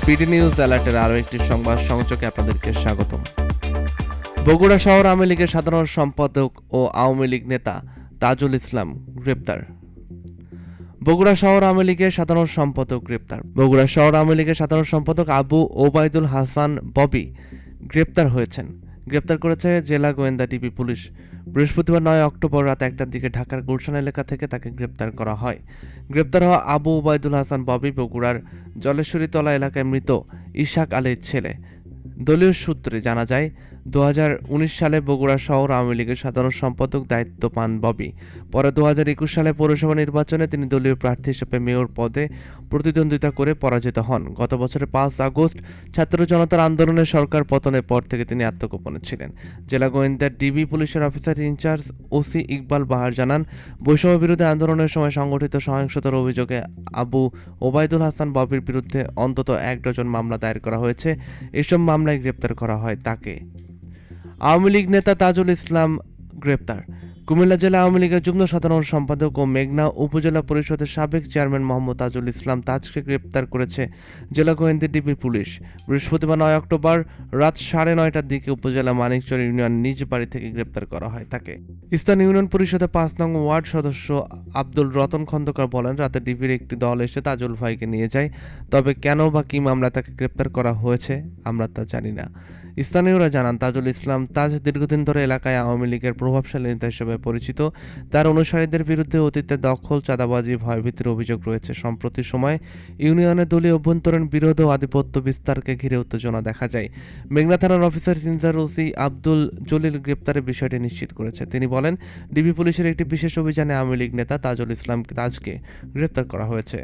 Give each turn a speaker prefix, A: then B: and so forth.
A: BD news অ্যালার্টের আরও একটি সংবাদ সংযোগে আপনাদেরকে স্বাগতম। বগুড়া শহর আওয়ামী লীগের সাধারণ সম্পাদক ও আওয়ামী লীগ নেতা তাজুল ইসলাম গ্রেপ্তার। বগুড়া শহর আওয়ামী লীগের সাধারণ সম্পাদক গ্রেপ্তার। বগুড়া শহর আওয়ামী লীগের সাধারণ সম্পাদক আবু ওবায়দুল হাসান ববি গ্রেপ্তার হয়েছেন। গ্রেপ্তার করেছে জেলা গোয়েন্দা ডিবি পুলিশ। বৃহস্পতিবার 9 অক্টোবর রাত 1টার দিকে ঢাকার গুলশান এলাকা থেকে তাকে গ্রেপ্তার করা হয়। গ্রেপ্তার হওয়া আবু ওবায়দুল হাসান ববি বগুড়ার জলেশ্বরীতলা এলাকায় মৃত ইশাক আলীর ছেলে। দলীয় সূত্রে জানা যায়, 2019 সালে বগুড়া শহর আওয়ামী লীগের সাধারণ সম্পাদক দায়িত্ব পান ববি। পরে 2021 সালে পৌরসভা নির্বাচনে তিনি দলীয় প্রার্থী হিসেবে মেয়র পদে প্রতিদ্বন্দ্বিতা করে পরাজিত হন। গত বছরের 5 আগস্ট ছাত্র জনতার আন্দোলনে সরকার পতনের পর থেকে তিনি আত্মগোপনে ছিলেন। জেলা গোয়েন্দা ডিবি পুলিশের অফিসার ইনচার্জ ওসি ইকবাল বাহার জানান, বৈষম্য বিরোধী আন্দোলনের সময় সংগঠিত সহিংসতার অভিযোগে আবু ওবায়দুল হাসান ববির বিরুদ্ধে অন্তত 1 ডজন মামলা দায়ের করা হয়েছে। এসব মামলায় গ্রেপ্তার করা হয় তাকে। আওয়ামী লীগ নেতা তাজুল ইসলাম গ্রেপ্তার। কুমিল্লা জেলা আওয়ামী লীগের যুগ্ম সাধারণ সম্পাদক ও মেঘনা উপজেলা পরিষদের সাবেক চেয়ারম্যান মোহাম্মদ তাজুল ইসলাম তাজকে গ্রেপ্তার করেছে জেলা গোয়েন্দা ডিবি পুলিশ। বৃহস্পতিবার 9 অক্টোবর রাত 9:30টার দিকে উপজেলা মানিকচর ইউনিয়ন নিজ বাড়ি থেকে গ্রেপ্তার করা হয় তাকে। স্থানীয় ইউনিয়ন পরিষদের 5 নং ওয়ার্ড সদস্য আব্দুল রতন খন্দকার বলেন, রাতে ডিবির একটি দল এসে তাজুল ভাইকে নিয়ে যায়। তবে কেন বা কী মামলা তাকে গ্রেপ্তার করা হয়েছে আমরা তা জানি না। স্থানীয়রা জানান, তাজুল ইসলাম তাজ দীর্ঘদিন ধরে এলাকায় আওয়ামী লীগের প্রভাবশালী নেতা হিসেবে পরিচিত। তার অনুসারীদের বিরুদ্ধে অতীতে দখল, চাঁদাবাজি, ভয়ভীতির অভিযোগ রয়েছে। সম্প্রতি সময়ে ইউনিয়নে দলীয় অভ্যন্তরীণ বিরোধ ও আধিপত্য বিস্তারকে ঘিরে উত্তেজনা দেখা যায়। মেঘনা থানার officer in-charge OC Abdul Jalil গ্রেপ্তারের বিষয়টি নিশ্চিত করেছে। তিনি বলেন, ডিবি পুলিশের একটি বিশেষ অভিযানে আওয়ামী লীগ নেতা তাজুল ইসলাম তাজকে গ্রেপ্তার করা হয়েছে।